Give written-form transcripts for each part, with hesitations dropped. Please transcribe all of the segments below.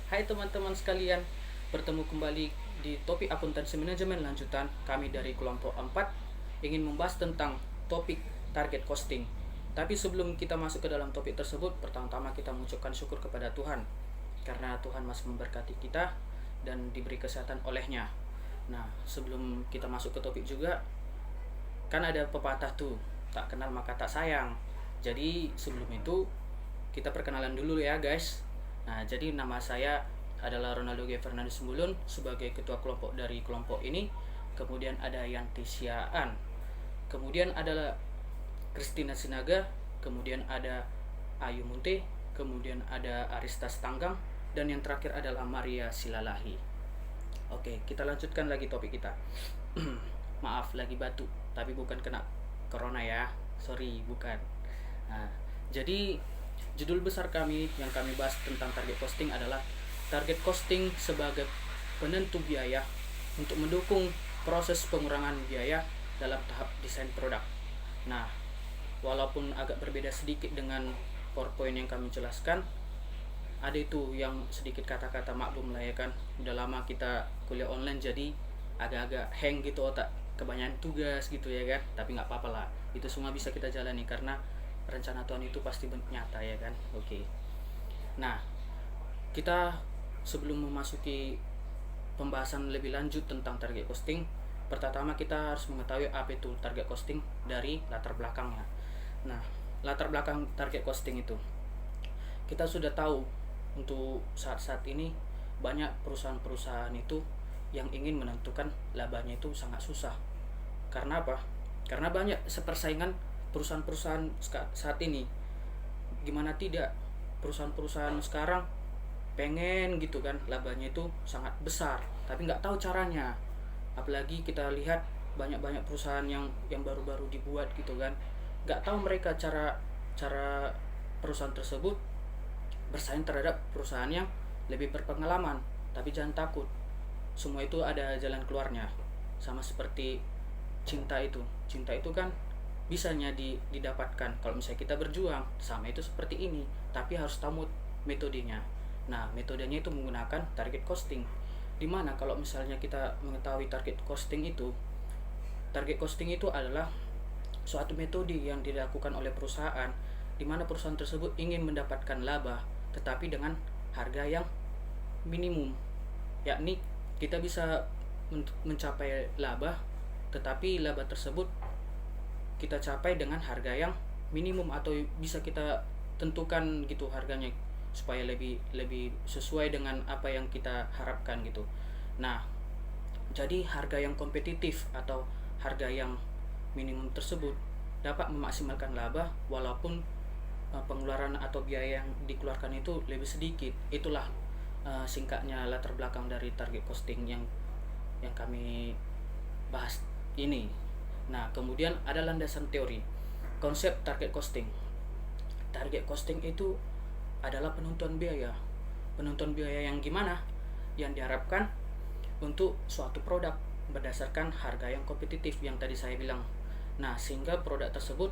Hai teman-teman sekalian, bertemu kembali di topik akuntansi manajemen lanjutan. Kami dari kelompok 4 ingin membahas tentang topik target costing. Tapi sebelum kita masuk ke dalam topik tersebut, pertama-tama kita mengucapkan syukur kepada Tuhan karena Tuhan masih memberkati kita dan diberi kesehatan olehnya. Nah, sebelum kita masuk ke topik juga, kan ada pepatah tuh, tak kenal maka tak sayang. Jadi sebelum itu kita perkenalan dulu ya guys. Nah, jadi nama saya adalah Ronaldo G. Fernandes Mulun sebagai ketua kelompok dari kelompok ini. Kemudian ada Yanti Siaan. Kemudian adalah Kristina Sinaga. Kemudian ada Ayu Munte. Kemudian ada Aristas Tanggang. Dan yang terakhir adalah Maria Silalahi. Oke, kita lanjutkan lagi topik kita. Maaf, lagi batuk. Tapi bukan kena corona ya. Sorry, bukan. Nah, jadi judul besar kami yang kami bahas tentang target costing adalah target costing sebagai penentu biaya untuk mendukung proses pengurangan biaya dalam tahap desain produk. Nah, walaupun agak berbeda sedikit dengan PowerPoint yang kami jelaskan, ada itu yang sedikit kata-kata maklum lah ya kan. Udah lama kita kuliah online jadi agak-agak hang gitu otak, kebanyakan tugas gitu ya kan. Tapi nggak apa-apa lah, itu semua bisa kita jalani karena rencana Tuhan itu pasti nyata ya kan. Oke. Nah, kita sebelum memasuki pembahasan lebih lanjut tentang target costing, pertama kita harus mengetahui apa itu target costing dari latar belakangnya. Nah, latar belakang target costing itu kita sudah tahu untuk saat-saat ini banyak perusahaan-perusahaan itu yang ingin menentukan labanya itu sangat susah. Karena apa? Karena banyak sepersaingan perusahaan-perusahaan saat ini. Gimana tidak, perusahaan-perusahaan sekarang pengen gitu kan labanya itu sangat besar, tapi nggak tahu caranya. Apalagi kita lihat banyak-banyak perusahaan yang baru-baru dibuat gitu kan, nggak tahu mereka cara cara perusahaan tersebut bersaing terhadap perusahaan yang lebih berpengalaman. Tapi jangan takut, semua itu ada jalan keluarnya. Sama seperti cinta itu kan bisanya didapatkan kalau misalnya kita berjuang. Sama itu seperti ini, tapi harus tahu metodenya. Nah, metodenya itu menggunakan target costing. Dimana kalau misalnya kita mengetahui target costing itu adalah suatu metode yang dilakukan oleh perusahaan, di mana perusahaan tersebut ingin mendapatkan laba tetapi dengan harga yang minimum. Yakni kita bisa mencapai laba, tetapi laba tersebut kita capai dengan harga yang minimum atau bisa kita tentukan gitu harganya supaya lebih sesuai dengan apa yang kita harapkan gitu. Nah, jadi harga yang kompetitif atau harga yang minimum tersebut dapat memaksimalkan laba walaupun pengeluaran atau biaya yang dikeluarkan itu lebih sedikit. Itulah singkatnya latar belakang dari target costing yang kami bahas ini. Nah, kemudian ada landasan teori konsep target costing. Target costing itu adalah penentuan biaya. Penentuan biaya yang gimana? Yang diharapkan untuk suatu produk berdasarkan harga yang kompetitif yang tadi saya bilang. Nah, sehingga produk tersebut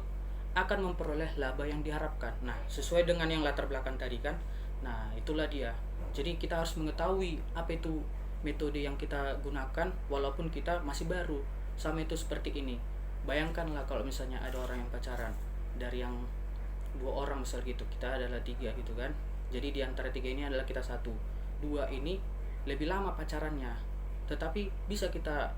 akan memperoleh laba yang diharapkan. Nah, sesuai dengan yang latar belakang tadi kan. Nah, itulah dia. Jadi kita harus mengetahui apa itu metode yang kita gunakan walaupun kita masih baru. Sama itu seperti ini. Bayangkanlah kalau misalnya ada orang yang pacaran, dari yang 2 orang misal gitu, kita adalah 3 gitu kan. Jadi di antara 3 ini adalah kita satu. 2 ini lebih lama pacarannya, tetapi bisa kita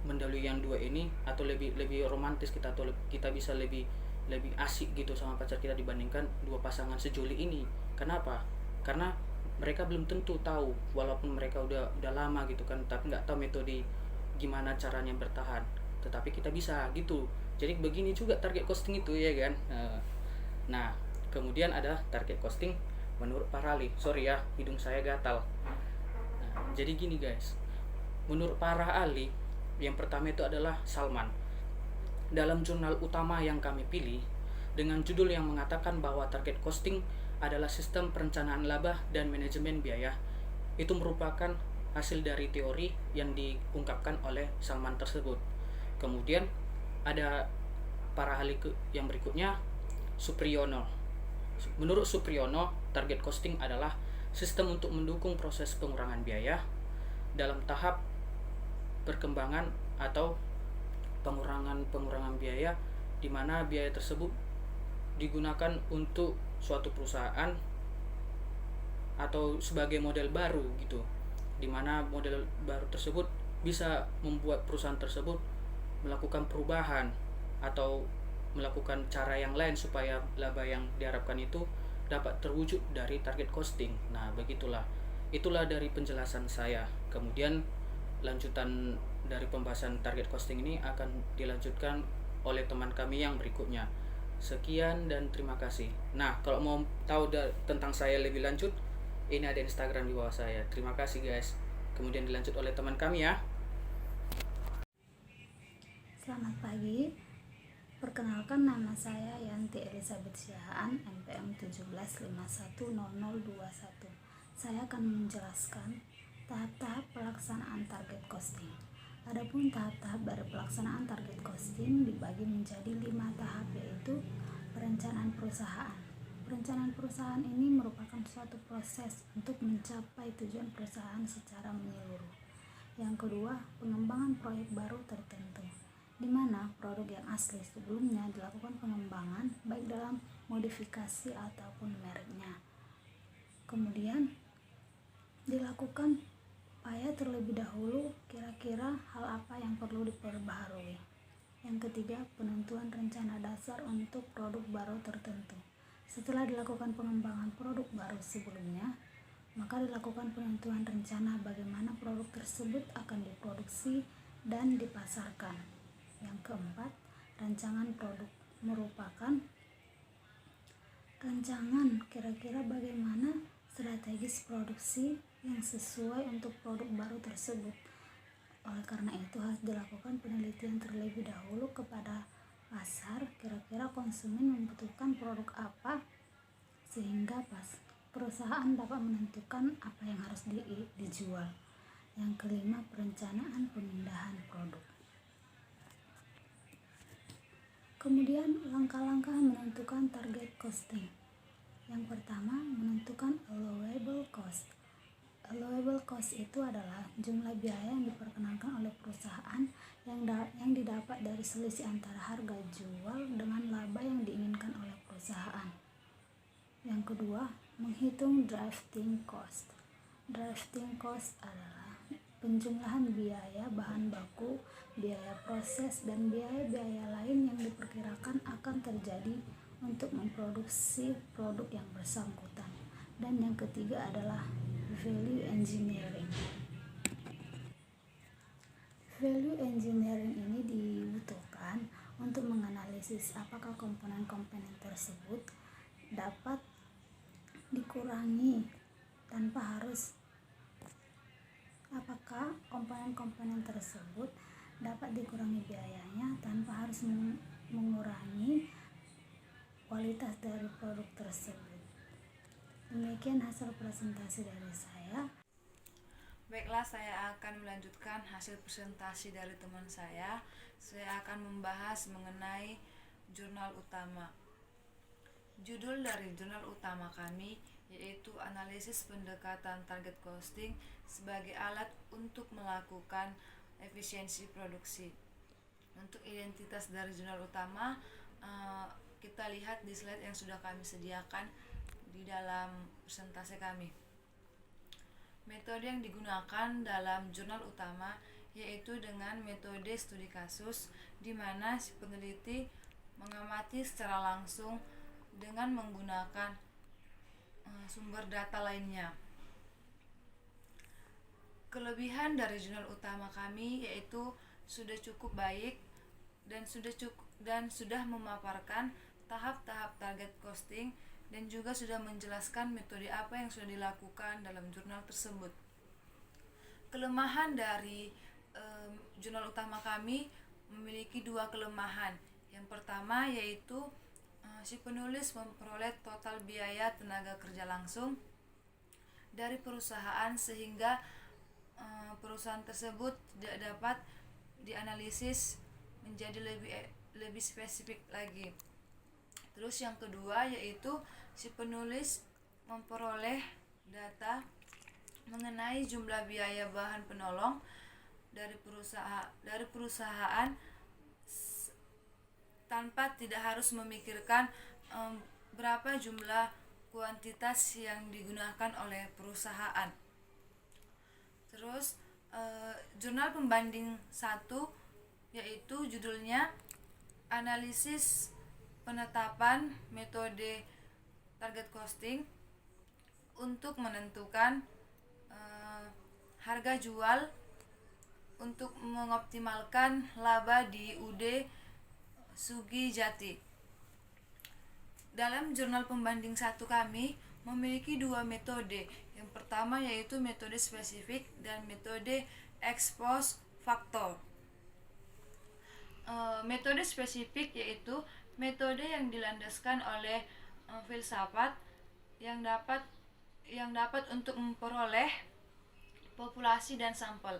mendahului yang 2 ini, atau lebih lebih romantis kita, atau kita bisa lebih lebih asik gitu sama pacar kita dibandingkan 2 pasangan sejoli ini. Kenapa? Karena mereka belum tentu tahu, walaupun mereka udah lama gitu kan, tapi nggak tahu metode gimana caranya bertahan. Tetapi kita bisa gitu. Jadi begini juga target costing itu ya kan. Nah, kemudian ada target costing menurut para ahli. Sorry ya, hidung saya gatal. Nah, jadi gini guys, menurut para ahli, yang pertama itu adalah Salman. Dalam jurnal utama yang kami pilih, dengan judul yang mengatakan bahwa target costing adalah sistem perencanaan laba dan manajemen biaya, itu merupakan hasil dari teori yang diungkapkan oleh Salman tersebut. Kemudian ada para ahli yang berikutnya, Supriyono. Menurut Supriyono, target costing adalah sistem untuk mendukung proses pengurangan biaya dalam tahap perkembangan atau pengurangan biaya, di mana biaya tersebut digunakan untuk suatu perusahaan atau sebagai model baru gitu, di mana model baru tersebut bisa membuat perusahaan tersebut melakukan perubahan atau melakukan cara yang lain supaya laba yang diharapkan itu dapat terwujud dari target costing. Nah, itulah dari penjelasan saya. Kemudian lanjutan dari pembahasan target costing ini akan dilanjutkan oleh teman kami yang berikutnya. Sekian dan terima kasih. Nah, kalau mau tahu tentang saya lebih lanjut, ini ada Instagram di bawah saya. Terima kasih guys. Kemudian dilanjut oleh teman kami ya. Selamat pagi. Perkenalkan, nama saya Yanti Elizabeth Siahaan, NPM 17510021. Saya akan menjelaskan tahap-tahap pelaksanaan target costing. Adapun tahap-tahap dari pelaksanaan target costing dibagi menjadi 5 tahap, yaitu perencanaan perusahaan. Perencanaan perusahaan ini merupakan suatu proses untuk mencapai tujuan perusahaan secara menyeluruh. Yang kedua, pengembangan proyek baru tertentu, di mana produk yang asli sebelumnya dilakukan pengembangan baik dalam modifikasi ataupun mereknya. Kemudian dilakukan upaya terlebih dahulu kira-kira hal apa yang perlu diperbaharui. Yang ketiga, penentuan rencana dasar untuk produk baru tertentu. Setelah dilakukan pengembangan produk baru sebelumnya, maka dilakukan penentuan rencana bagaimana produk tersebut akan diproduksi dan dipasarkan. Yang keempat, rancangan produk merupakan rancangan kira-kira bagaimana strategis produksi yang sesuai untuk produk baru tersebut. Oleh karena itu harus dilakukan penelitian terlebih dahulu kepada pasar, kira-kira konsumen membutuhkan produk apa, sehingga perusahaan dapat menentukan apa yang harus dijual. Yang kelima, perencanaan pemindahan produk. Kemudian langkah-langkah menentukan target costing. Yang pertama, menentukan allowable cost. Allowable cost itu adalah jumlah biaya yang diperkenankan oleh perusahaan yang didapat dari selisih antara harga jual dengan laba yang diinginkan oleh perusahaan. Yang kedua, menghitung drafting cost. Drafting cost adalah penjumlahan biaya bahan baku, biaya proses, dan biaya-biaya lain yang diperkirakan akan terjadi untuk memproduksi produk yang bersangkutan. Dan yang ketiga adalah value engineering. Value engineering ini dibutuhkan untuk menganalisis apakah komponen-komponen tersebut dapat dikurangi apakah komponen-komponen tersebut dapat dikurangi biayanya tanpa harus mengurangi kualitas dari produk tersebut. Demikian hasil presentasi dari saya. Baiklah, saya akan melanjutkan hasil presentasi dari teman saya. Saya akan membahas mengenai jurnal utama. Judul dari jurnal utama kami yaitu analisis pendekatan target costing sebagai alat untuk melakukan efisiensi produksi. Untuk identitas dari jurnal utama, kita lihat di slide yang sudah kami sediakan di dalam presentasi kami. Metode yang digunakan dalam jurnal utama yaitu dengan metode studi kasus, di mana si peneliti mengamati secara langsung dengan menggunakan sumber data lainnya. Kelebihan dari jurnal utama kami yaitu sudah cukup baik dan sudah memaparkan tahap-tahap target costing dan juga sudah menjelaskan metode apa yang sudah dilakukan dalam jurnal tersebut. Kelemahan dari jurnal utama kami memiliki 2 kelemahan. Yang pertama yaitu si penulis memperoleh total biaya tenaga kerja langsung dari perusahaan sehingga perusahaan tersebut tidak dapat dianalisis menjadi lebih spesifik lagi. Terus yang kedua yaitu si penulis memperoleh data mengenai jumlah biaya bahan penolong dari perusahaan tanpa tidak harus memikirkan berapa jumlah kuantitas yang digunakan oleh perusahaan. Terus jurnal pembanding 1 yaitu judulnya analisis penetapan metode target costing untuk menentukan harga jual untuk mengoptimalkan laba di UD Sugi Jati. Dalam jurnal pembanding 1 kami memiliki 2 metode. Yang pertama yaitu metode spesifik dan metode ex post factor. Metode spesifik yaitu metode yang dilandaskan oleh filsafat yang dapat untuk memperoleh populasi dan sampel.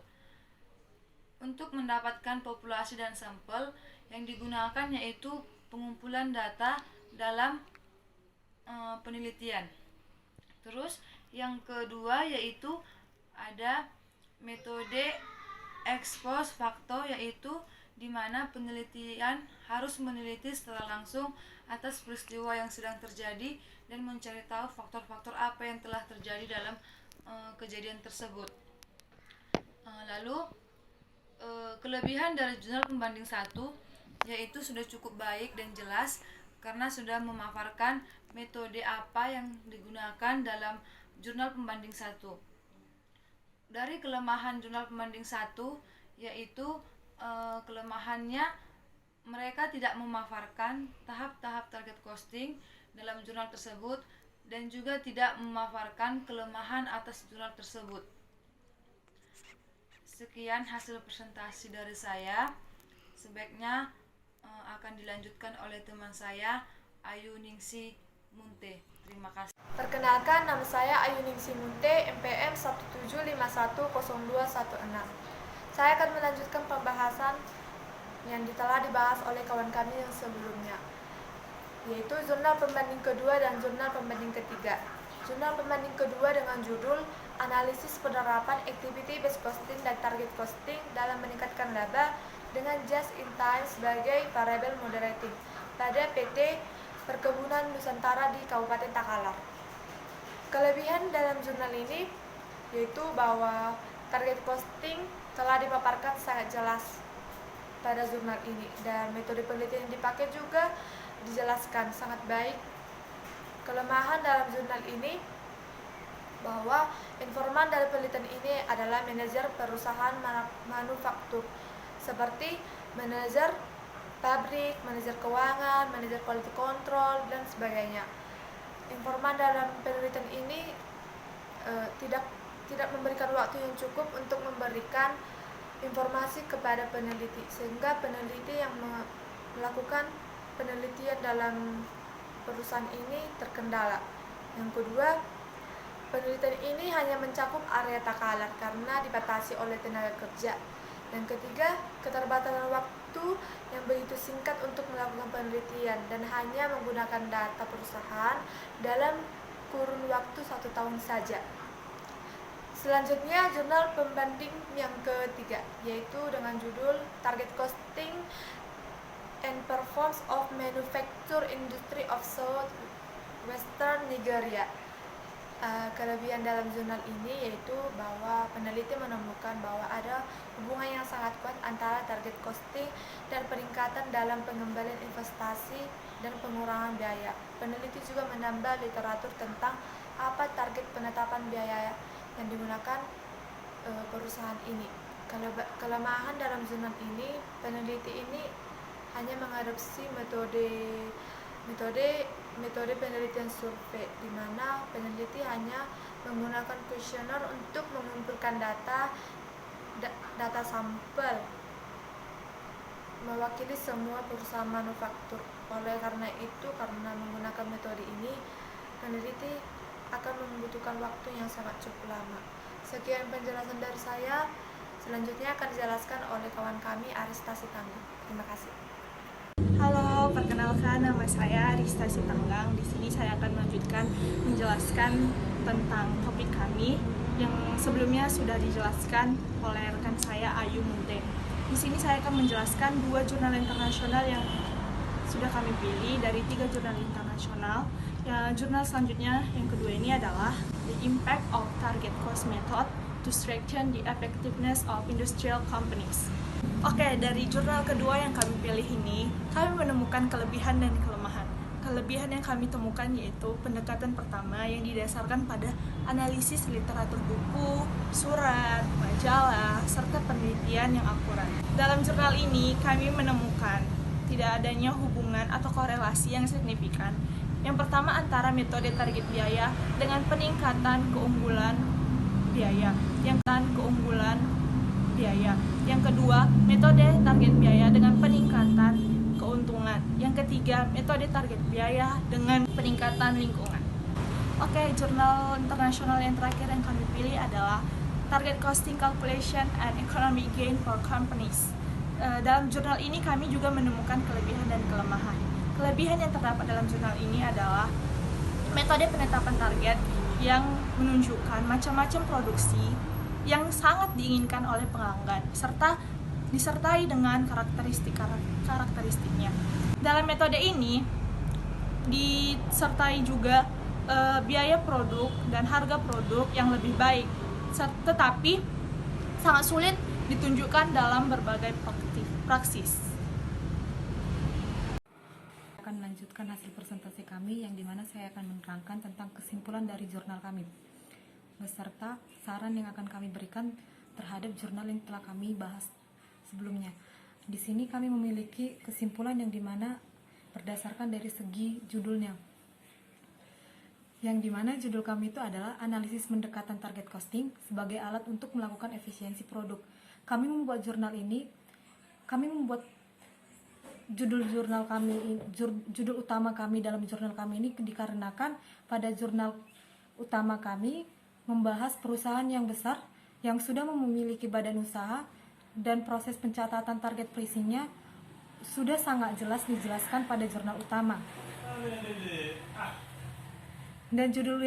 Untuk mendapatkan populasi dan sampel yang digunakan yaitu pengumpulan data dalam penelitian. Terus yang kedua yaitu ada metode ex post facto, yaitu di mana penelitian harus meneliti secara langsung atas peristiwa yang sedang terjadi dan mencari tahu faktor-faktor apa yang telah terjadi dalam kejadian tersebut. Lalu kelebihan dari jurnal pembanding 1 yaitu sudah cukup baik dan jelas karena sudah memaparkan metode apa yang digunakan dalam jurnal pembanding 1. Dari kelemahan jurnal pembanding 1 yaitu kelemahannya mereka tidak memaparkan tahap-tahap target costing dalam jurnal tersebut dan juga tidak memaparkan kelemahan atas jurnal tersebut. Sekian hasil presentasi dari saya. Sebaiknya akan dilanjutkan oleh teman saya, Ayu Ningsi Munte. Terima kasih. Perkenalkan, nama saya Ayu Ningsi Munte, MPM 17510216. Saya akan melanjutkan pembahasan yang telah dibahas oleh kawan kami yang sebelumnya, yaitu jurnal pembanding kedua dan jurnal pembanding ketiga. Jurnal pembanding kedua dengan judul Analisis Penerapan Activity Based Costing dan Target Costing dalam Meningkatkan Laba dengan Just in Time sebagai variable moderating pada PT Perkebunan Nusantara di Kabupaten Takalar. Kelebihan dalam jurnal ini yaitu bahwa target costing telah dipaparkan sangat jelas pada jurnal ini dan metode penelitian yang dipakai juga dijelaskan sangat baik. Kelemahan dalam jurnal ini bahwa informan dari penelitian ini adalah manajer perusahaan manufaktur seperti manajer pabrik, manajer keuangan, manajer quality control, dan sebagainya. Informan dalam penelitian ini tidak memberikan waktu yang cukup untuk memberikan informasi kepada peneliti, sehingga peneliti yang melakukan penelitian dalam perusahaan ini terkendala. Yang kedua, penelitian ini hanya mencakup area Takalar karena dibatasi oleh tenaga kerja. Yang ketiga, keterbatasan waktu yang begitu singkat untuk melakukan penelitian dan hanya menggunakan data perusahaan dalam kurun waktu 1 tahun saja. Selanjutnya, jurnal pembanding yang ketiga, yaitu dengan judul Target Costing and Performance of Manufacture Industry of South Western Nigeria. Kelebihan dalam jurnal ini yaitu bahwa peneliti menemukan bahwa ada hubungan yang sangat kuat antara target costing dan peningkatan dalam pengembalian investasi dan pengurangan biaya. Peneliti juga menambah literatur tentang apa target penetapan biaya yang digunakan perusahaan ini. Kelemahan dalam jurnal ini, peneliti ini hanya mengadopsi metode penelitian survei, di mana peneliti hanya menggunakan kuesioner untuk mengumpulkan data sampel mewakili semua perusahaan manufaktur. Oleh karena itu, karena menggunakan metode ini, peneliti akan membutuhkan waktu yang sangat cukup lama. Sekian penjelasan dari saya. Selanjutnya akan dijelaskan oleh kawan kami, Arista Sitanggang. Terima kasih. Halo, perkenalkan nama saya Arista Sitanggang. Di sini saya akan melanjutkan menjelaskan tentang topik kami yang sebelumnya sudah dijelaskan oleh rekan saya Ayu Munte. Di sini saya akan menjelaskan 2 jurnal internasional yang sudah kami pilih dari 3 jurnal internasional. Ya, jurnal selanjutnya yang kedua ini adalah The Impact of Target Cost Method to Strengthen the Effectiveness of Industrial Companies. Oke, dari jurnal kedua yang kami pilih ini, kami menemukan kelebihan dan kelemahan. Kelebihan yang kami temukan yaitu pendekatan pertama yang didasarkan pada analisis literatur buku, surat, majalah, serta penelitian yang akurat. Dalam jurnal ini, kami menemukan tidak adanya hubungan atau korelasi yang signifikan. Yang pertama antara metode target biaya dengan peningkatan keunggulan biaya. Yang kedua, metode target biaya dengan peningkatan keuntungan. Yang ketiga, metode target biaya dengan peningkatan lingkungan. Oke, jurnal internasional yang terakhir yang kami pilih adalah Target Costing Calculation and Economic Gain for Companies. Dalam jurnal ini kami juga menemukan kelebihan dan kelemahan. Kelebihan yang terdapat dalam jurnal ini adalah metode penetapan target yang menunjukkan macam-macam produksi yang sangat diinginkan oleh pelanggan serta disertai dengan karakteristiknya. Dalam metode ini disertai juga biaya produk dan harga produk yang lebih baik, tetapi sangat sulit ditunjukkan dalam berbagai praksis. Akan melanjutkan hasil presentasi kami yang dimana saya akan menerangkan tentang kesimpulan dari jurnal kami beserta saran yang akan kami berikan terhadap jurnal yang telah kami bahas sebelumnya. Di sini kami memiliki kesimpulan yang dimana berdasarkan dari segi judulnya, yang dimana judul kami itu adalah analisis pendekatan target costing sebagai alat untuk melakukan efisiensi produk. Kami membuat judul utama kami dalam jurnal kami ini dikarenakan pada jurnal utama kami membahas perusahaan yang besar yang sudah memiliki badan usaha dan proses pencatatan target pricing-nya sudah sangat jelas dijelaskan pada jurnal utama. Dan judul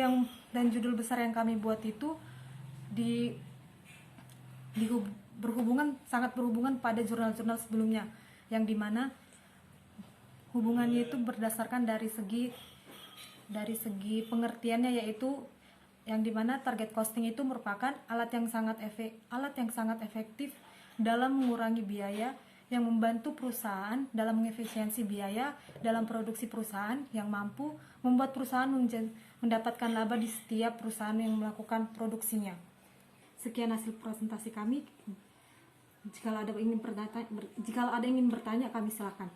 besar yang kami buat itu sangat berhubungan pada jurnal-jurnal sebelumnya, yang dimana hubungannya itu berdasarkan dari segi pengertiannya, yaitu yang dimana target costing itu merupakan alat yang sangat efektif dalam mengurangi biaya, yang membantu perusahaan dalam mengefisiensi biaya dalam produksi perusahaan, yang mampu membuat perusahaan mendapatkan laba di setiap perusahaan yang melakukan produksinya. Sekian hasil presentasi kami. Jika ada yang ingin bertanya, kami silakan.